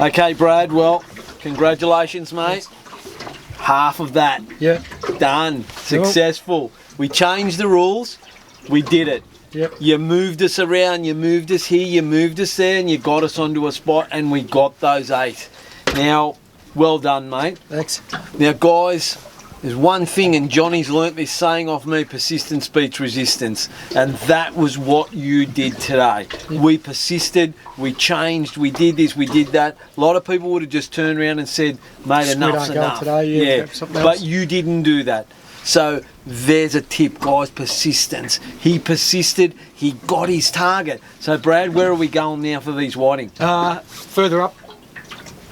Okay, Brad, well, congratulations, mate. Half of that. Yeah. Done. Successful. We changed the rules. We did it. Yep. You moved us around, you moved us here, you moved us there, and you got us onto a spot, and we got those 8. Now, well done, mate. Thanks. Now, guys, there's one thing, and Johnny's learnt this saying off me: persistence beats resistance. And that was what you did today. We persisted, we changed, we did this, we did that. A lot of people would have just turned around and said, mate, enough's enough. Today, yeah. But you didn't do that. So there's a tip, guys: persistence. He persisted, he got his target. So, Brad, where are we going now for these whiting? Further up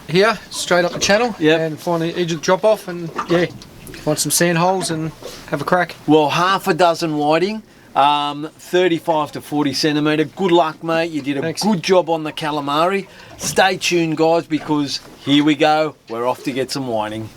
here, straight up the channel, and find the edge of the drop off, and find some sand holes and have a crack. Well, half a dozen whiting, 35 to 40 centimetre. Good luck, mate. You did a good job on the calamari. Stay tuned, guys, because here we go. We're off to get some whiting.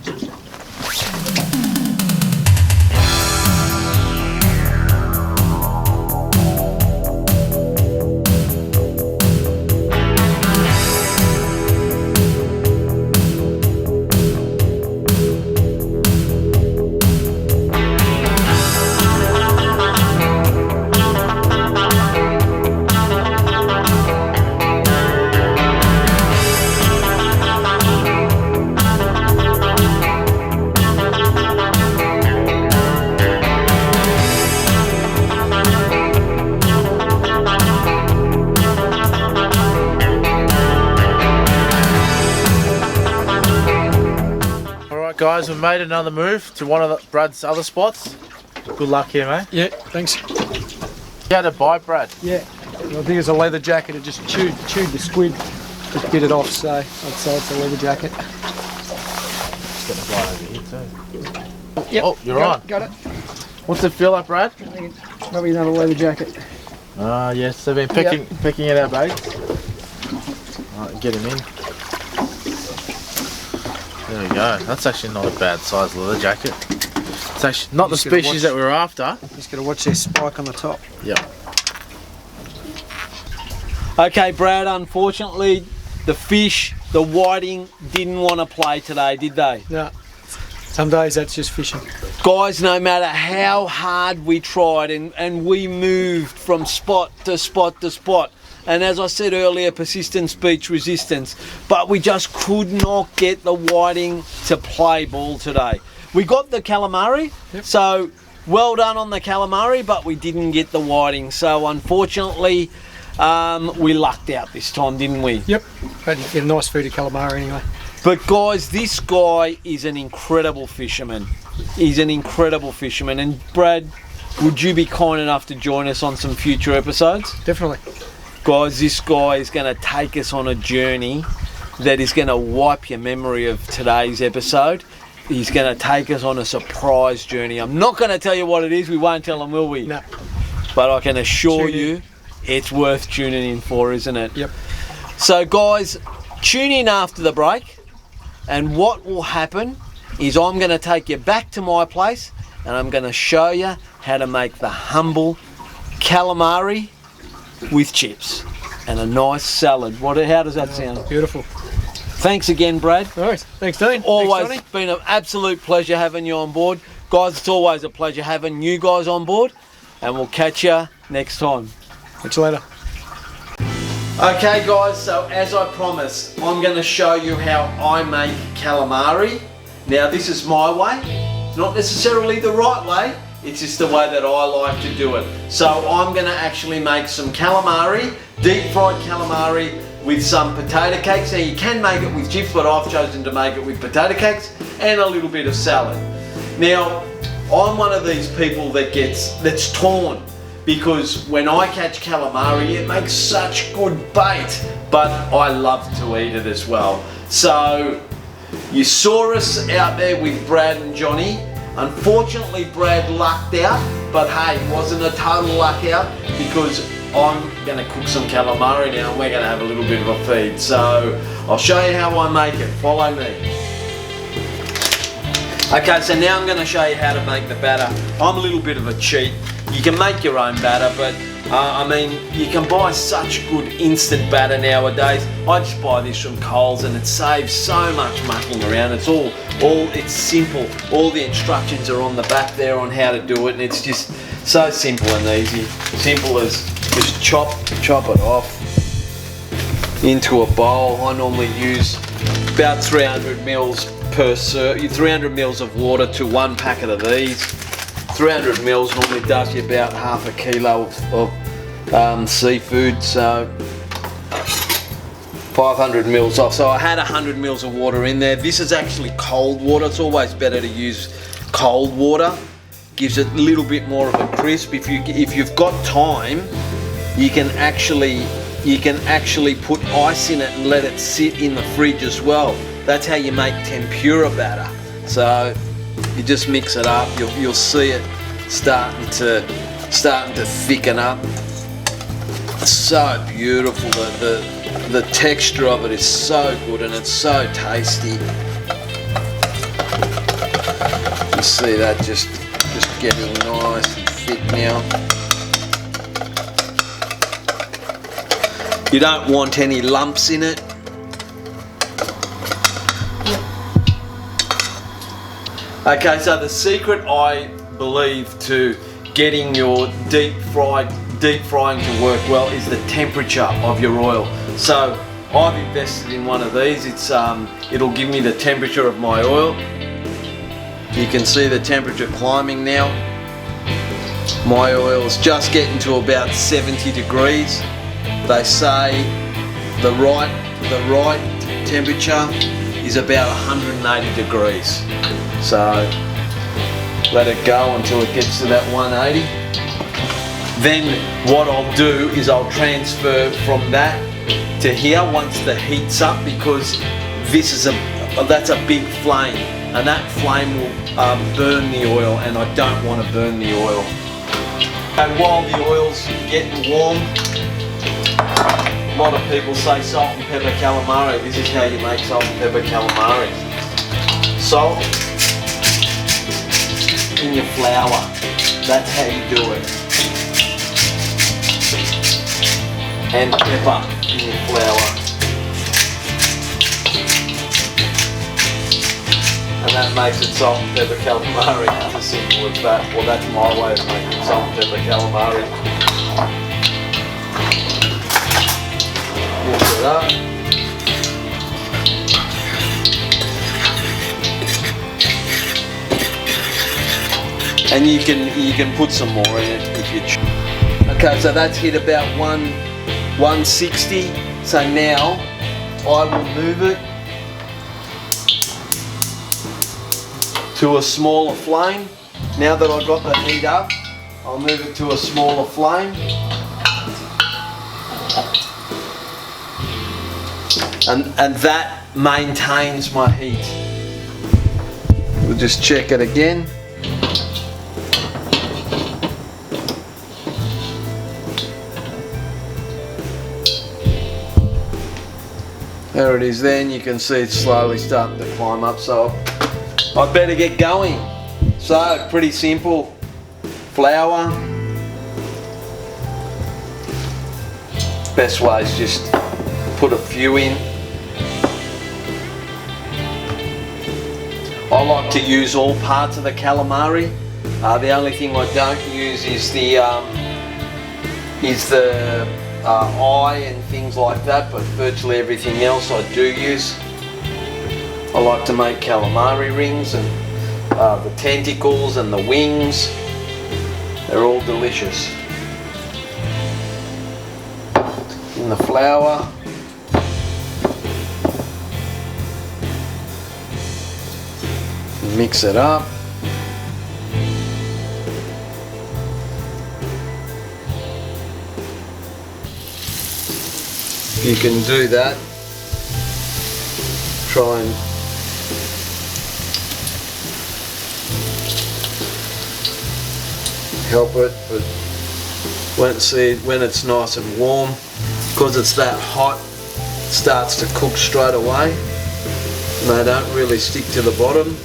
Guys, we've made another move to one of Brad's other spots. Good luck here, mate. Yeah, thanks. You had a bite, Brad? Yeah. I think it's a leather jacket. It just chewed the squid. Just bit it off, so I'd say it's a leather jacket. Just got a bite over here too. Yep. Oh, you're on. Got it. What's it feel like, Brad? I think it's probably another leather jacket. Ah, yes, they've been picking at our baits. Alright, get him in. There we go. That's actually not a bad size leather jacket. It's actually not the species that we were after. Just got to watch this spike on the top. Yep. Okay, Brad, unfortunately, the fish, the whiting, didn't want to play today, did they? No. Some days that's just fishing. Guys, no matter how hard we tried and we moved from spot to spot to spot, and as I said earlier, persistence beats resistance, but we just could not get the whiting to play ball today. We got the calamari, so well done on the calamari, but we didn't get the whiting. So unfortunately, we lucked out this time, didn't we? Yep. Had to get a nice feed of calamari anyway. But guys, this guy is an incredible fisherman. He's an incredible fisherman. And Brad, would you be kind enough to join us on some future episodes? Definitely. Guys, this guy is going to take us on a journey that is going to wipe your memory of today's episode. He's going to take us on a surprise journey. I'm not going to tell you what it is. We won't tell him, will we? No. But I can assure you it's worth tuning in for, isn't it? Yep. So guys, tune in after the break, and what will happen is I'm going to take you back to my place and I'm going to show you how to make the humble calamari with chips and a nice salad. How does that sound? Beautiful. Thanks again, Brad. All right. Thanks, Dean. Always Thanks, been an absolute pleasure having you on board. Guys, it's always a pleasure having you guys on board, and we'll catch you next time. Catch you later. Okay guys, so as I promised, I'm going to show you how I make calamari. Now this is my way. It's not necessarily the right way, it's just the way that I like to do it. So I'm going to actually make some calamari, deep fried calamari with some potato cakes. Now you can make it with chips, but I've chosen to make it with potato cakes and a little bit of salad. Now I'm one of these people that's torn, because when I catch calamari it makes such good bait, but I love to eat it as well. So you saw us out there with Brad and Johnny. Unfortunately Brad lucked out, but hey, it wasn't a total luck out, because I'm going to cook some calamari now and we're going to have a little bit of a feed. So I'll show you how I make it. Follow me. Okay, so now I'm going to show you how to make the batter. I'm a little bit of a cheat. You can make your own batter, but I mean, you can buy such good instant batter nowadays. I just buy this from Coles and it saves so much mucking around. It's simple. All the instructions are on the back there on how to do it, and it's just so simple and easy. Simple as just chop it off into a bowl. I normally use about 300 mils per 300 mils of water to 1 packet of these. 300 mils normally does you about half a kilo of seafood, so 500 mils off. So I had 100 mils of water in there. This is actually cold water. It's always better to use cold water. Gives it a little bit more of a crisp. If you've got time, you can actually put ice in it and let it sit in the fridge as well. That's how you make tempura batter. So you just mix it up. You'll see it starting to thicken up. It's so beautiful. The texture of it is so good and it's so tasty. You see that just getting nice and thick now. You don't want any lumps in it. Okay, so the secret, I believe, to getting your deep frying to work well is the temperature of your oil. So I've invested in one of these. It'll give me the temperature of my oil. You can see the temperature climbing now. My oil is just getting to about 70 degrees. They say the right temperature is about 180 degrees. So let it go until it gets to that 180. Then what I'll do is I'll transfer from that to here once the heat's up, because that's a big flame, and that flame will burn the oil, and I don't want to burn the oil. And while the oil's getting warm, a lot of people say salt and pepper calamari. This is how you make salt and pepper calamari. Salt in your flour. That's how you do it. And pepper in your flour. And that makes it salt and pepper calamari. It's as simple as that. Well, that's my way of making salt and pepper calamari. Mix it up. And you can put some more in it if you choose. Okay, so that's hit about 160. So now I will move it to a smaller flame. Now that I've got the heat up, I'll move it to a smaller flame. And that maintains my heat. We'll just check it again. There it is then, you can see it's slowly starting to climb up, so I better get going. So, pretty simple. Flour. Best way is just put a few in. I like to use all parts of the calamari. The only thing I don't use is the eye and things like that, but virtually everything else I do use. I like to make calamari rings and the tentacles and the wings. They're all delicious. In the flour. Mix it up. You can do that. Try and help it, but when it's nice and warm, because it's that hot, it starts to cook straight away, and they don't really stick to the bottom.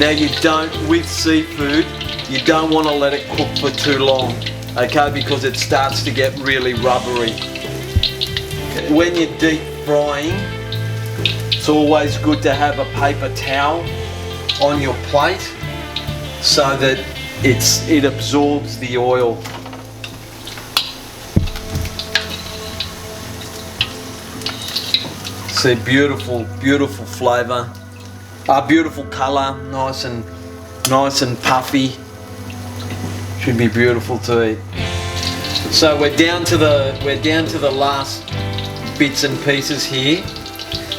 Now you don't, with seafood, you don't want to let it cook for too long, okay, because it starts to get really rubbery. When you're deep frying, it's always good to have a paper towel on your plate so that it absorbs the oil. See, beautiful, beautiful flavour, beautiful colour, nice and puffy. Should be beautiful to eat. So we're down to the last bits and pieces here.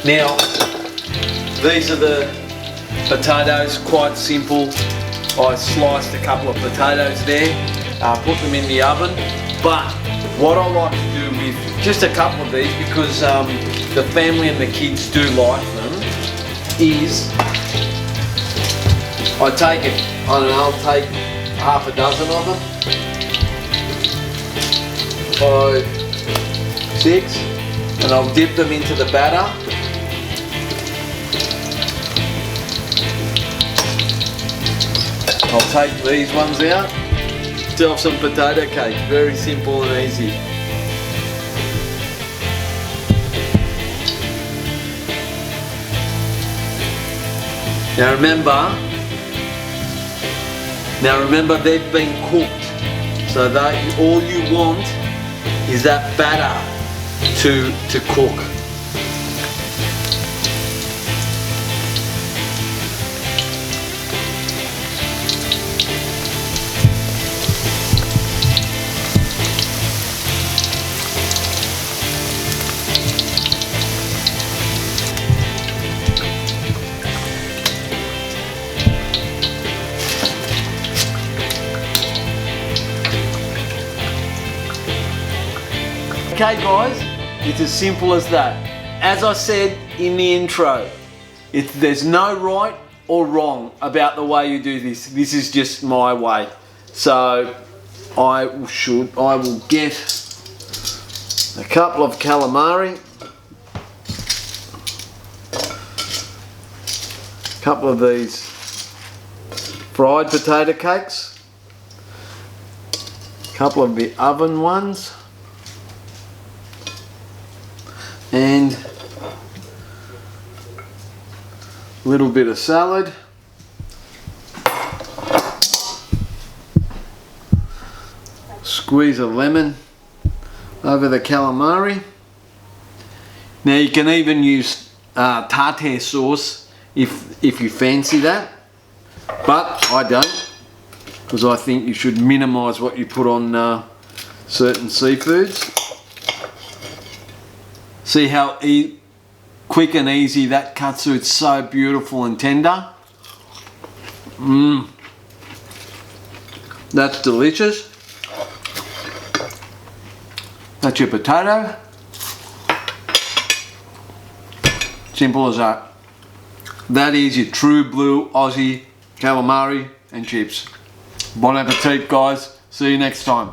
Now, these are the potatoes, quite simple. I sliced a couple of potatoes there, put them in the oven. But what I like to do with just a couple of these, because the family and the kids do like them, is I'll take half a dozen of them. 5, 6, and I'll dip them into the batter. I'll take these ones out. Still have some potato cake, very simple and easy. Now remember they've been cooked, so all you want is that batter to cook. Okay guys, it's as simple as that. As I said in the intro, there's no right or wrong about the way you do this. This is just my way. So I will get a couple of calamari, a couple of these fried potato cakes, a couple of the oven ones, and a little bit of salad. Squeeze a lemon over the calamari. Now you can even use tartare sauce if you fancy that, but I don't, because I think you should minimise what you put on certain seafoods. See how quick and easy that cuts through. It's so beautiful and tender. That's delicious. That's your potato. Simple as that. That is your true blue Aussie calamari and chips. Bon appetit guys. See you next time.